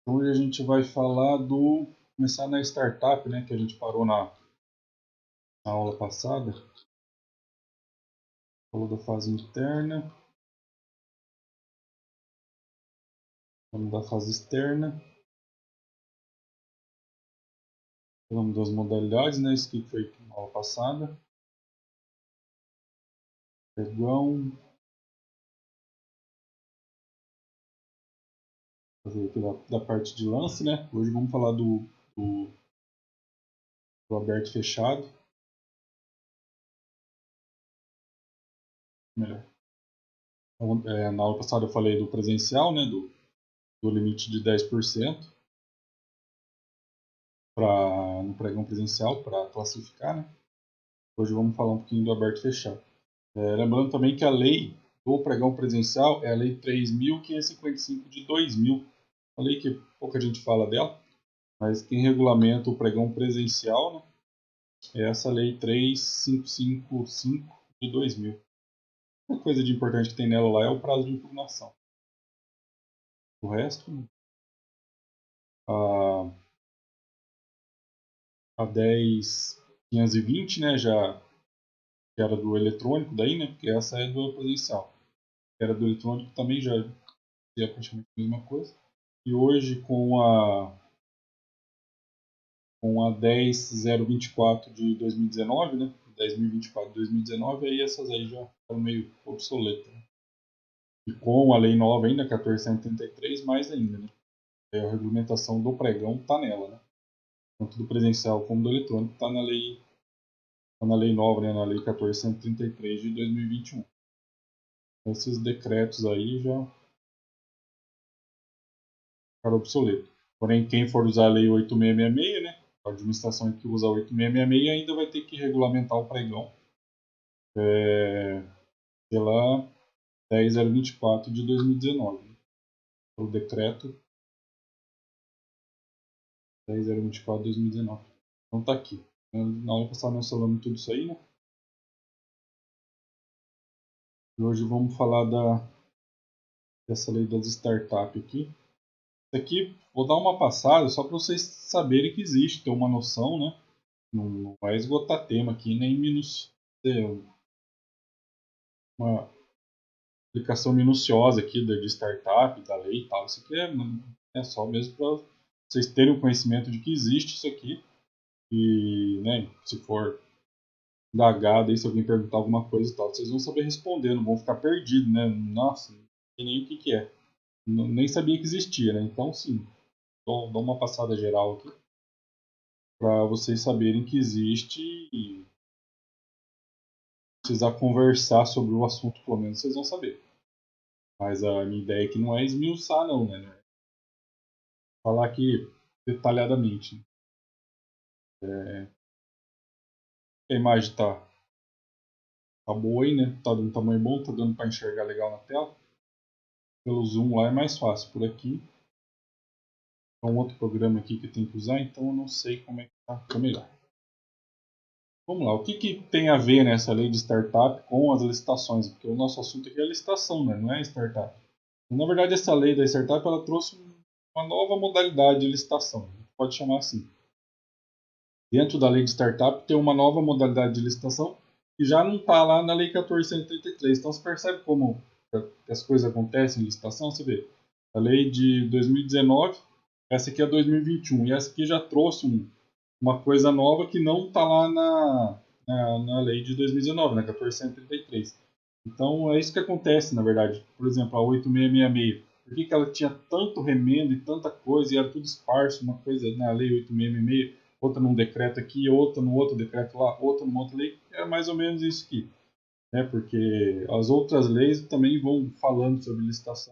Hoje a gente vai falar começar na startup, né, que a gente parou na aula passada. Falou da fase interna, falamos da fase externa, falamos das modalidades, né, isso que foi na aula passada. Pregão, fazer aqui da parte de lance, né. Hoje vamos falar do aberto e fechado. Melhor. Na aula passada eu falei do presencial, né, do limite de 10% no pregão presencial para classificar, né. Hoje vamos falar um pouquinho do aberto e fechado. Lembrando também que a lei do pregão presencial é a Lei 3.555 de 2000. Uma lei que pouca gente fala dela, mas quem regulamenta o pregão presencial, né, é essa Lei 3.555 de 2000. Uma coisa de importante que tem nela lá é o prazo de impugnação. O resto, a 10.520, né, já que era do eletrônico daí, né, porque essa é do presencial. Que era do eletrônico também já é praticamente a mesma coisa. E hoje com a 10.024 de 2019, né? 10.024 de 2019, aí essas aí já estão meio obsoletas. Né? E com a lei nova ainda, 1433, mais ainda, né? A regulamentação do pregão está nela, né? Tanto do presencial como do eletrônico está na lei nova, né? Na lei 1433 de 2021. Esses decretos aí já ficaram obsoletos. Porém, quem for usar a lei 8666, né? A administração que usa a 8666 ainda vai ter que regulamentar o pregão pela 10.024 de 2019. Né? O decreto 10.024 de 2019. Então está aqui. Na aula passada nós falamos tudo isso aí, né? E hoje vamos falar dessa lei das startups aqui. Isso aqui, vou dar uma passada só para vocês saberem que existe, ter uma noção, né? Não vai esgotar tema aqui, nem uma explicação minuciosa aqui de startup, da lei e tal. Isso aqui é só mesmo para vocês terem o conhecimento de que existe isso aqui. E, né, se for indagado aí, se alguém perguntar alguma coisa e tal, vocês vão saber responder, não vão ficar perdidos, né? Nossa, não sei nem o que é. Nem sabia que existia, né? Então, sim, dou uma passada geral aqui para vocês saberem que existe e precisar conversar sobre o assunto, pelo menos vocês vão saber. Mas a minha ideia aqui não é esmiuçar, não, né? Falar aqui detalhadamente. A imagem tá boa aí, né? Tá dando tamanho bom, tá dando para enxergar legal na tela. Pelo zoom lá é mais fácil. Por aqui é um outro programa aqui que tem que usar, então eu não sei como é que tá melhor. Vamos lá, o que tem a ver nessa lei de startup com as licitações? Porque o nosso assunto aqui é licitação, né? Não é startup. Na verdade, essa lei da startup ela trouxe uma nova modalidade de licitação, pode chamar assim. Dentro da lei de startup tem uma nova modalidade de licitação que já não está lá na lei 1433. Então você percebe como as coisas acontecem em licitação? Você vê, a lei de 2019, essa aqui é 2021, e essa aqui já trouxe uma coisa nova que não está lá na lei de 2019, na 1433. Então é isso que acontece, na verdade. Por exemplo, a 8666. Por que ela tinha tanto remendo e tanta coisa e era tudo esparso, uma coisa na lei 8666, outra num decreto aqui, outra no outro decreto lá, outra numa outra lei? É mais ou menos isso aqui. Né? Porque as outras leis também vão falando sobre licitação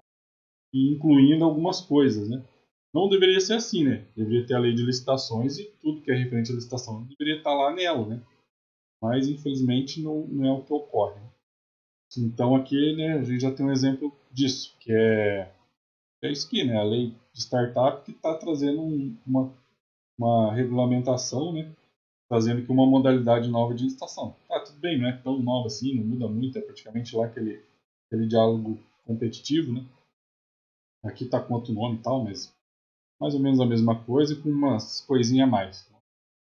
e incluindo algumas coisas. Né? Não deveria ser assim, né? Deveria ter a lei de licitações e tudo que é referente à licitação deveria estar lá nela, né? Mas infelizmente não é o que ocorre. Né? Então aqui, né, a gente já tem um exemplo disso, que é isso aqui, né, a lei de startup que está trazendo uma regulamentação, né, trazendo aqui uma modalidade nova de licitação. Tudo bem, não é tão nova assim, não muda muito, é praticamente lá aquele diálogo competitivo, né. Aqui está com outro nome e tal, mas mais ou menos a mesma coisa com umas coisinhas a mais.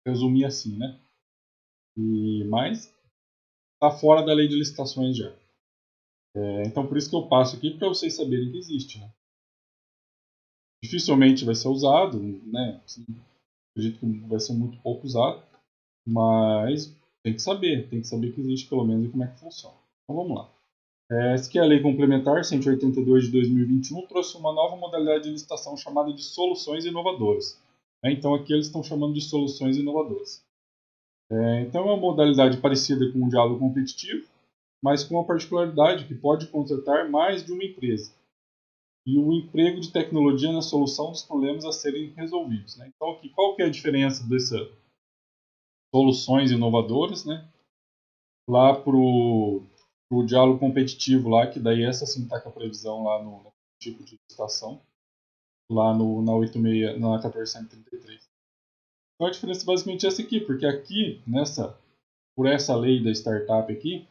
Resumir assim, né? Mas está fora da lei de licitações já. Então por isso que eu passo aqui para vocês saberem que existe, né? Dificilmente vai ser usado, né? Assim, acredito que vai ser muito pouco usado, mas tem que saber que existe pelo menos e como é que funciona. Então vamos lá. Essa aqui é a Lei Complementar 182 de 2021, trouxe uma nova modalidade de licitação chamada de soluções inovadoras. Então aqui eles estão chamando de soluções inovadoras. Então é uma modalidade parecida com um diálogo competitivo, mas com a particularidade que pode contratar mais de uma empresa e o emprego de tecnologia na solução dos problemas a serem resolvidos. Né? Então, aqui, qual que é a diferença dessas soluções inovadoras, né? Lá para o diálogo competitivo, lá, que daí essa sim está com a previsão lá no tipo de licitação, lá na 86, na 1433. Então, a diferença basicamente é essa aqui, porque aqui, por essa lei da startup aqui,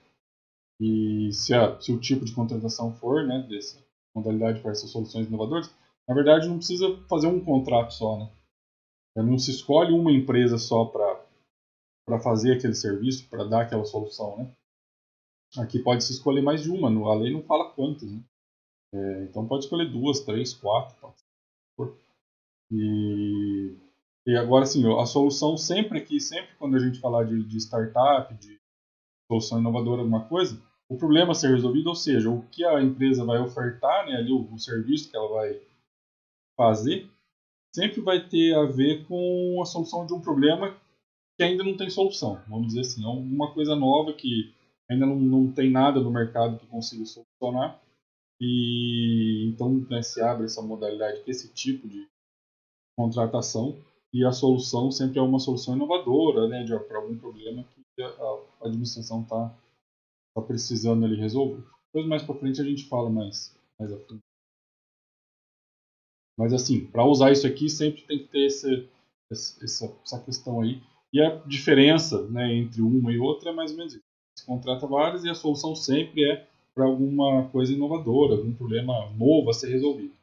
e se o tipo de contratação for, né, dessa modalidade para essas soluções inovadoras, na verdade não precisa fazer um contrato só, né? Não se escolhe uma empresa só para fazer aquele serviço, para dar aquela solução, né? Aqui pode se escolher mais de uma, a lei não fala quantas, né? Então pode escolher 2, 3, 4, pode ser. E agora sim, a solução sempre aqui, sempre quando a gente falar de startup, de solução inovadora, alguma coisa, o problema a ser resolvido, ou seja, o que a empresa vai ofertar, né, ali o serviço que ela vai fazer, sempre vai ter a ver com a solução de um problema que ainda não tem solução, vamos dizer assim, alguma coisa nova que ainda não tem nada no mercado que consiga solucionar, e então, né, se abre essa modalidade, esse tipo de contratação, e a solução sempre é uma solução inovadora, né, para algum problema que a administração está precisando ali resolver. Depois mais para frente a gente fala mais a fundo. Mas assim, para usar isso aqui sempre tem que ter essa questão aí. E a diferença, né, entre uma e outra é mais ou menos isso. Se contrata várias e a solução sempre é para alguma coisa inovadora, algum problema novo a ser resolvido.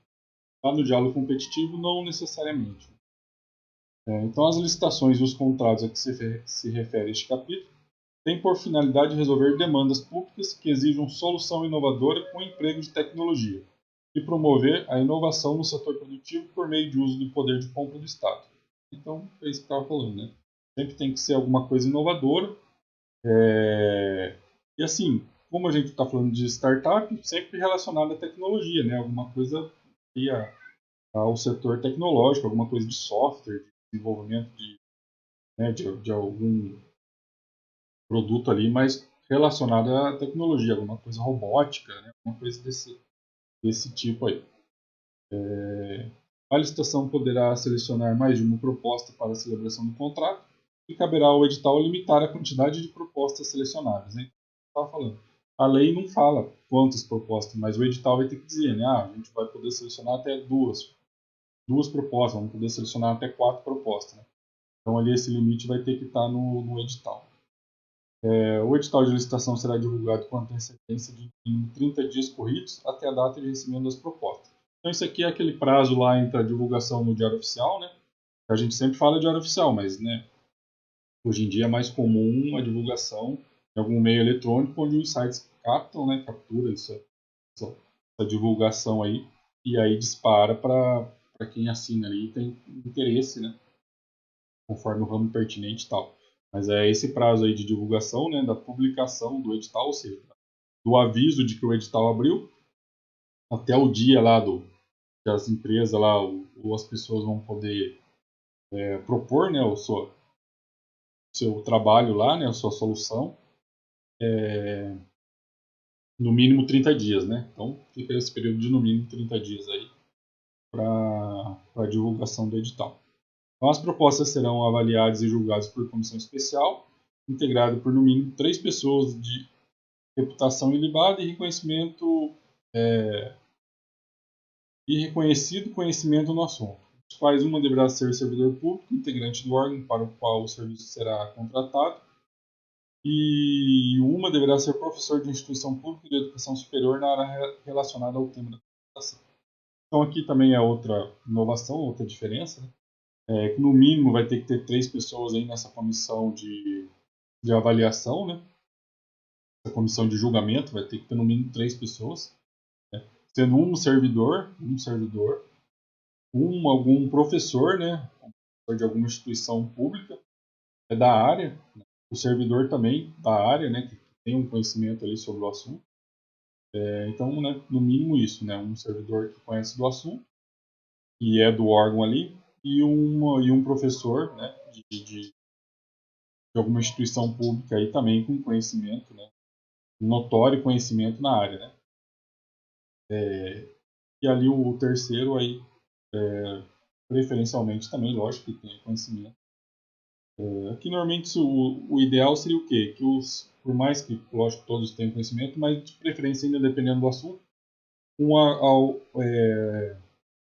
Lá no diálogo competitivo, não necessariamente. Então, as licitações e os contratos a que se refere este capítulo têm por finalidade resolver demandas públicas que exijam solução inovadora com emprego de tecnologia e promover a inovação no setor produtivo por meio de uso do poder de compra do Estado. Então, é isso que eu estava falando, né? Sempre tem que ser alguma coisa inovadora. E assim, como a gente está falando de startup, sempre relacionado à tecnologia, né? Alguma coisa ao setor tecnológico, alguma coisa de software, de desenvolvimento de algum produto ali, mas relacionado à tecnologia, alguma coisa robótica, né? Alguma coisa desse tipo aí. A licitação poderá selecionar mais de uma proposta para a celebração do contrato e caberá ao edital limitar a quantidade de propostas selecionáveis. Né? Estava falando. A lei não fala quantas propostas, mas o edital vai ter que dizer, né? A gente vai poder selecionar até duas propostas, vamos poder selecionar até 4 propostas. Né? Então ali esse limite vai ter que estar no edital. O edital de licitação será divulgado com antecedência em 30 dias corridos até a data de recebimento das propostas. Então, isso aqui é aquele prazo lá entre a divulgação no Diário Oficial, né? A gente sempre fala Diário Oficial, mas né, hoje em dia é mais comum a divulgação em algum meio eletrônico, onde os sites captam, né, captura essa divulgação aí, e aí dispara para quem assina ali e tem interesse, né? Conforme o ramo pertinente e tal. Mas é esse prazo aí de divulgação, né, da publicação do edital, ou seja, do aviso de que o edital abriu, até o dia lá que as empresas lá ou as pessoas vão poder propor, né, o seu trabalho lá, né, a sua solução, no mínimo 30 dias, né? Então fica esse período de no mínimo 30 dias aí para a divulgação do edital. Então, as propostas serão avaliadas e julgadas por comissão especial, integrada por no mínimo 3 pessoas de reputação ilibada e reconhecido conhecimento no assunto, dos quais uma deverá ser servidor público, integrante do órgão para o qual o serviço será contratado, e uma deverá ser professor de instituição pública de educação superior na área relacionada ao tema da contratação. Então aqui também é outra inovação, outra diferença, né? Que no mínimo vai ter que ter 3 pessoas aí nessa comissão de avaliação, né? Essa comissão de julgamento vai ter que ter no mínimo 3 pessoas, né? Sendo algum professor, né? De alguma instituição pública, da área, né? O servidor também da área, né? Que tem um conhecimento ali sobre o assunto. Então, né, no mínimo isso, né? Um servidor que conhece do assunto, que é do órgão ali, e um professor, né? De alguma instituição pública aí também com conhecimento, né? Notório conhecimento na área, né? E ali o terceiro aí, preferencialmente também, lógico que tem conhecimento. Aqui normalmente o ideal seria o quê? Que por mais que, lógico, todos tenham conhecimento, mas de preferência ainda dependendo do assunto,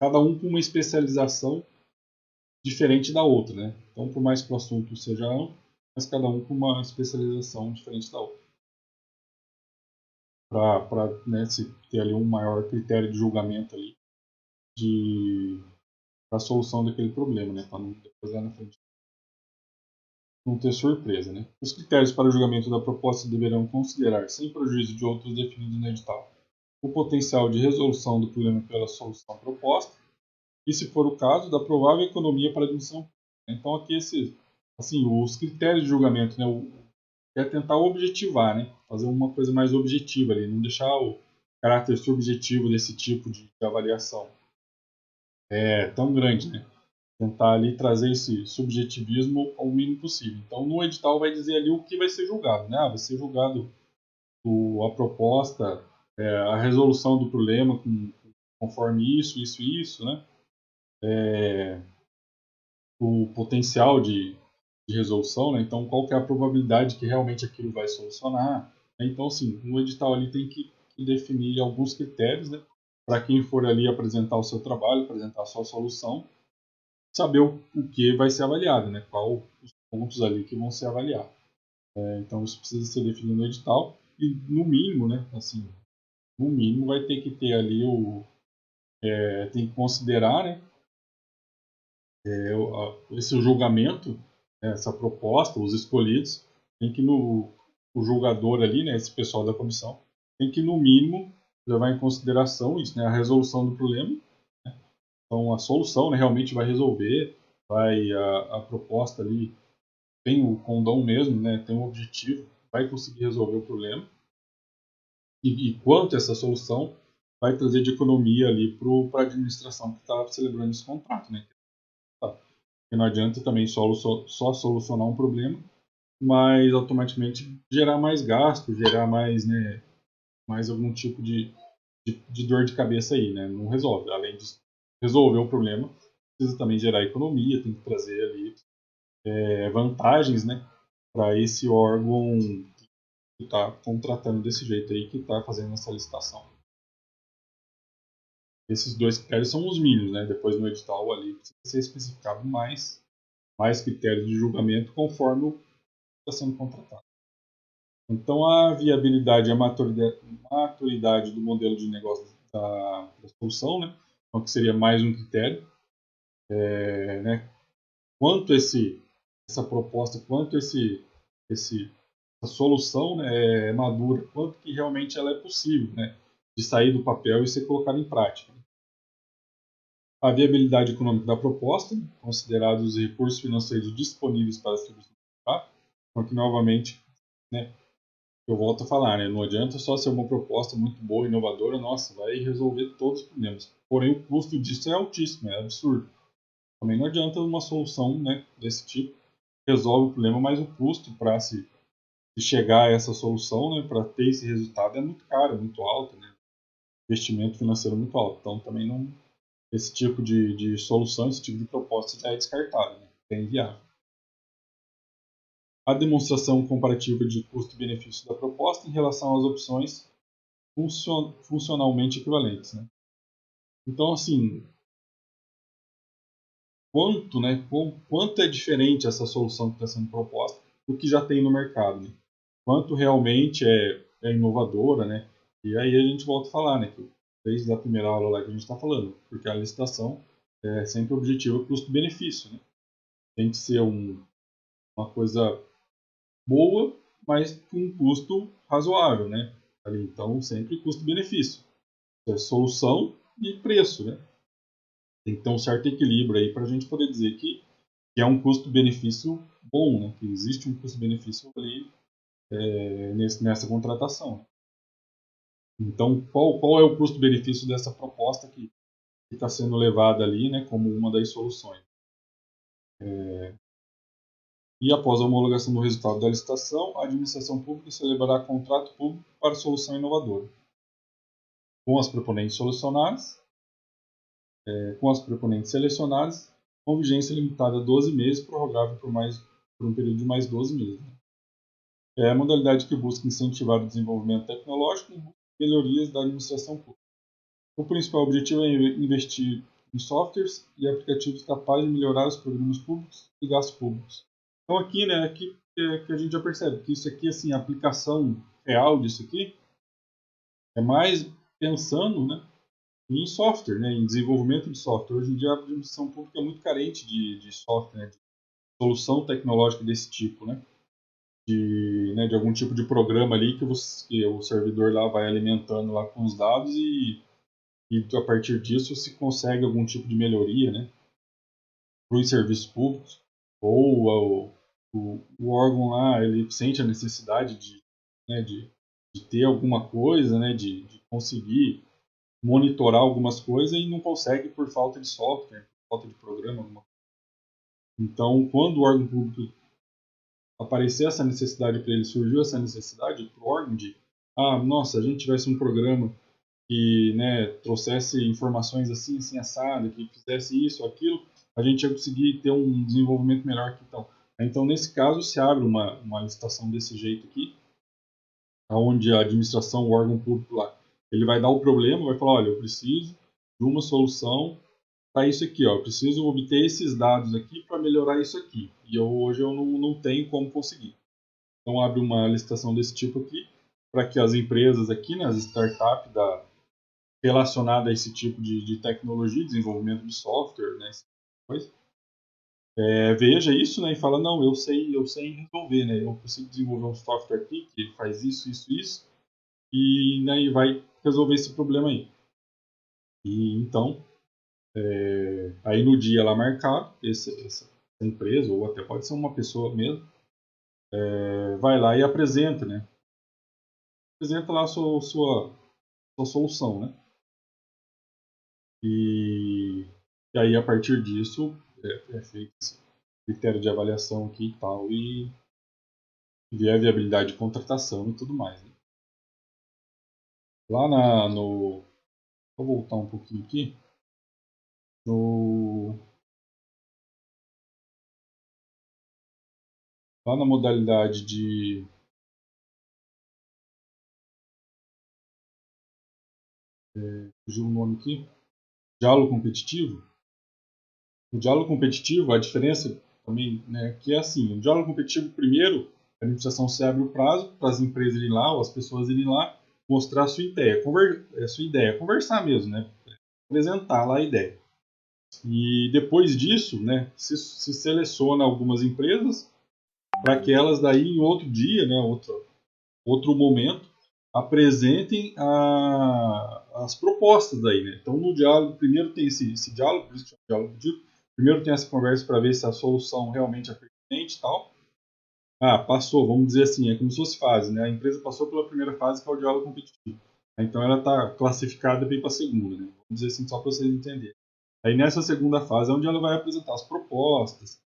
cada um com uma especialização diferente da outra, né? Então, por mais que o assunto seja amplo, mas cada um com uma especialização diferente da outra. Para né, se ter ali um maior critério de julgamento ali para a solução daquele problema, né? Para não depois lá na frente não ter surpresa, né? Os critérios para o julgamento da proposta deverão considerar, sem prejuízo de outros definidos no edital, o potencial de resolução do problema pela solução proposta e, se for o caso, da provável economia para a admissão. Então, aqui assim, os critérios de julgamento, né? É tentar objetivar, né? Fazer uma coisa mais objetiva ali, não deixar o caráter subjetivo desse tipo de avaliação tão grande, né? Tentar ali trazer esse subjetivismo ao mínimo possível. Então, no edital vai dizer ali o que vai ser julgado, né? Vai ser julgado a proposta, a resolução do problema conforme isso, né? O potencial de resolução, né? Então, qual que é a probabilidade que realmente aquilo vai solucionar. Então, sim, no edital ali tem que definir alguns critérios, né? Para quem for ali apresentar o seu trabalho, apresentar a sua solução, saber o que vai ser avaliado, né? Qual os pontos ali que vão ser avaliados. Então, isso precisa ser definido no edital e, no mínimo, né? Assim, no mínimo vai ter que ter ali tem que considerar, né? Esse julgamento, né, essa proposta, os escolhidos, tem que o julgador ali, né, esse pessoal da comissão, tem que no mínimo levar em consideração isso, né, a resolução do problema. Né? Então a solução, né, realmente vai resolver, a proposta ali tem o condão mesmo, né, tem um objetivo, vai conseguir resolver o problema. E quanto essa solução vai trazer de economia ali para a administração que está celebrando esse contrato, né? Porque não adianta também só solucionar um problema, mas automaticamente gerar mais gasto, gerar mais, né, mais algum tipo de dor de cabeça aí, né? Não resolve. Além de resolver o problema, precisa também gerar economia, tem que trazer ali vantagens, né, para esse órgão que está contratando desse jeito aí, que está fazendo essa licitação. Esses dois critérios são os mínimos, né? Depois no edital ali precisa ser especificado mais critérios de julgamento conforme o que está sendo contratado. Então, a viabilidade e a maturidade do modelo de negócio da solução, né? Então, que seria mais um critério, né? Quanto essa proposta, quanto essa solução, né, é madura, quanto que realmente ela é possível, né? De sair do papel e ser colocada em prática. A viabilidade econômica da proposta, considerados os recursos financeiros disponíveis para a distribuição do contrato. Então, aqui novamente, né, eu volto a falar, né, não adianta só ser uma proposta muito boa, inovadora, nossa, vai resolver todos os problemas. Porém, o custo disso é altíssimo, é absurdo. Também não adianta uma solução, né, desse tipo, resolve o problema, mas o custo para se chegar a essa solução, né, para ter esse resultado é muito caro, é muito alto, né, investimento financeiro muito alto. Então, também não esse tipo de solução, esse tipo de proposta já é descartável, né? É inviável. A demonstração comparativa de custo-benefício da proposta em relação às opções funcionalmente equivalentes. Né? Então, assim, quanto é diferente essa solução que está sendo proposta do que já tem no mercado? Né? Quanto realmente é inovadora, né? E aí a gente volta a falar, né? Que desde a primeira aula lá que a gente está falando, porque a licitação é sempre objetivo custo-benefício, né? Tem que ser uma coisa boa, mas com um custo razoável, né? Ali, então, sempre custo-benefício. É solução e preço, né? Tem que ter um certo equilíbrio aí para a gente poder dizer que é um custo-benefício bom, né? Que existe um custo-benefício ali nessa contratação. Então, qual é o custo-benefício dessa proposta que está sendo levada ali, né, como uma das soluções? E após a homologação do resultado da licitação, a administração pública celebrará contrato público para solução inovadora, com as proponentes solucionadas, com as proponentes selecionadas, com vigência limitada a 12 meses, prorrogável por um período de mais 12 meses. É a modalidade que busca incentivar o desenvolvimento tecnológico e melhorias da administração pública. O principal objetivo é investir em softwares e aplicativos capazes de melhorar os programas públicos e gastos públicos. Então aqui, né, aqui que a gente já percebe que isso aqui, assim, a aplicação real disso aqui é mais pensando, né, em software, né, em desenvolvimento de software. Hoje em dia a administração pública é muito carente de software, né, de solução tecnológica desse tipo, né, de algum tipo de programa ali que o servidor lá vai alimentando lá com os dados e a partir disso se consegue algum tipo de melhoria, né, para os serviços públicos, ou o órgão lá ele sente a necessidade né, de ter alguma coisa, né, de conseguir monitorar algumas coisas e não consegue por falta de software, por falta de programa. Então, quando o órgão público aparecer essa necessidade para ele, surgiu essa necessidade para o órgão de, nossa, a gente tivesse um programa que, né, trouxesse informações assim, assim, assado, que fizesse isso, aquilo, a gente ia conseguir ter um desenvolvimento melhor que então. Então, nesse caso, se abre uma licitação desse jeito aqui, onde a administração, o órgão público lá, ele vai dar o problema, vai falar, olha, eu preciso de uma solução para isso aqui, ó, eu preciso obter esses dados aqui para melhorar isso aqui, e hoje eu não tenho como conseguir. Então, abre uma licitação desse tipo aqui, para que as empresas aqui, né, as startups relacionada a esse tipo de tecnologia, desenvolvimento de software, né, coisa, veja isso, né, e fala, não, eu sei resolver, né, eu consigo desenvolver um software aqui que faz isso, isso, isso, e, né, e vai resolver esse problema aí. E então, aí no dia lá marcado, essa empresa, ou até pode ser uma pessoa mesmo, vai lá e apresenta, né, apresenta lá a sua solução, né, e aí a partir disso é feito esse critério de avaliação aqui e tal, e ver a viabilidade de contratação e tudo mais. Né? Lá no. Vou voltar um pouquinho aqui. No, lá na modalidade de. Fugiu o nome aqui. Diálogo competitivo. O diálogo competitivo, a diferença também, né, que é assim: o diálogo competitivo, primeiro, a administração se abre o prazo para as empresas irem lá, ou as pessoas irem lá, mostrar a sua ideia, conversar mesmo, né? Apresentar lá a ideia. E depois disso, né, se seleciona algumas empresas para que elas daí em outro dia, né, outro momento, apresentem as propostas daí, né? Então no diálogo, primeiro tem esse diálogo, por isso que chama diálogo dito, primeiro tem essa conversa para ver se a solução realmente é pertinente e tal. Passou, vamos dizer assim, é como se fosse fase, né? A empresa passou pela primeira fase, que é o diálogo competitivo. Então ela está classificada para ir para a segunda, né? Vamos dizer assim, só para vocês entenderem. Aí nessa segunda fase é onde ela vai apresentar as propostas,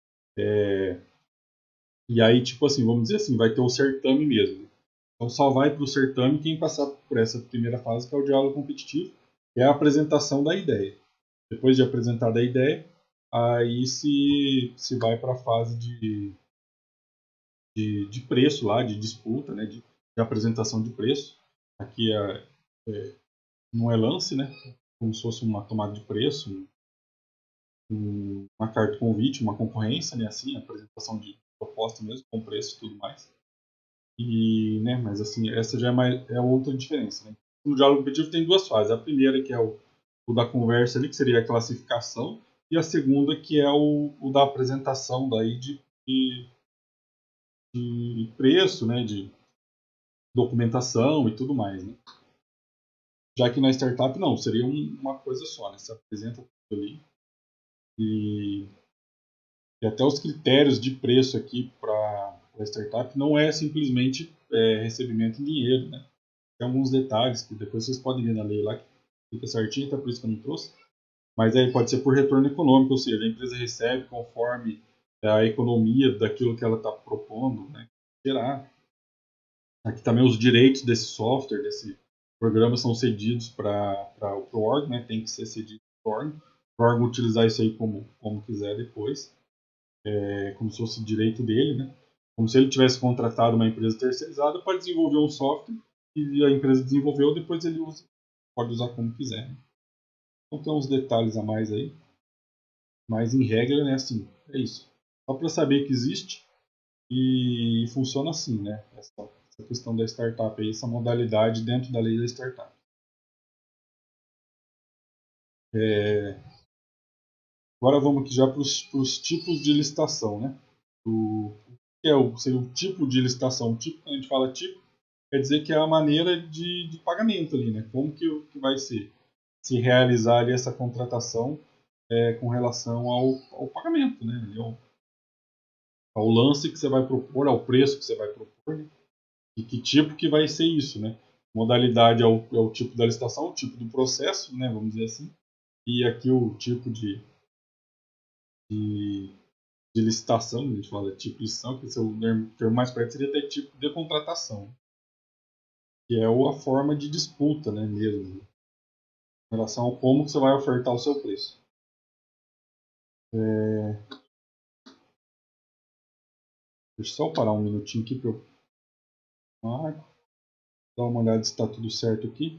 e aí, tipo assim, vamos dizer assim, vai ter o certame mesmo. Então só vai para o certame quem passar por essa primeira fase, que é o diálogo competitivo, que é a apresentação da ideia. Depois de apresentar a ideia, aí se vai para a fase de preço lá, de disputa, né, de apresentação de preço. Aqui não é lance, né, como se fosse uma tomada de preço, uma carta convite, uma concorrência, né, assim, apresentação de proposta mesmo, com preço e tudo mais. E, né, mas assim, essa já é outra diferença, né? no diálogo competitivo tem duas fases. A primeira, que é o da conversa ali, que seria a classificação, e a segunda, que é o da apresentação daí de preço, né, de documentação e tudo mais, né? Já que na startup não, seria uma coisa só, né? Você apresenta tudo ali e até os critérios de preço aqui para a startup não é simplesmente recebimento em dinheiro, né? Tem alguns detalhes que depois vocês podem ver na lei lá que fica certinho, até por isso que eu não trouxe. Mas aí pode ser por retorno econômico, ou seja, a empresa recebe conforme a economia daquilo que ela está propondo, né, gerar. Aqui também os direitos desse software, desse programa são cedidos para o órgão, né, tem que ser cedido para o órgão utilizar isso aí como quiser depois, como se fosse direito dele, né, como se ele tivesse contratado uma empresa terceirizada para desenvolver um software e a empresa desenvolveu, depois ele pode usar como quiser. Né? Então tem uns detalhes a mais aí. Mas em regra, né, assim, é isso. Só para saber que existe e funciona assim, né? Essa questão da startup aí, essa modalidade dentro da lei da startup. Agora vamos aqui já para os tipos de licitação, né? O que seria o tipo de licitação? O tipo, quando a gente fala tipo, quer dizer que é a maneira de pagamento ali, né? Como que vai ser se realizar ali essa contratação com relação ao pagamento, né? Ao lance que você vai propor, ao preço que você vai propor, né? E que tipo que vai ser isso, né? Modalidade é o tipo da licitação, o tipo do processo, né? Vamos dizer assim. E aqui o tipo de, de licitação, a gente fala tipo de licitação, que o termo mais perto seria até tipo de contratação, que é a forma de disputa, né? Mesmo, em relação ao como que você vai ofertar o seu preço. Deixa eu só parar um minutinho aqui para eu dar uma olhada se está tudo certo aqui.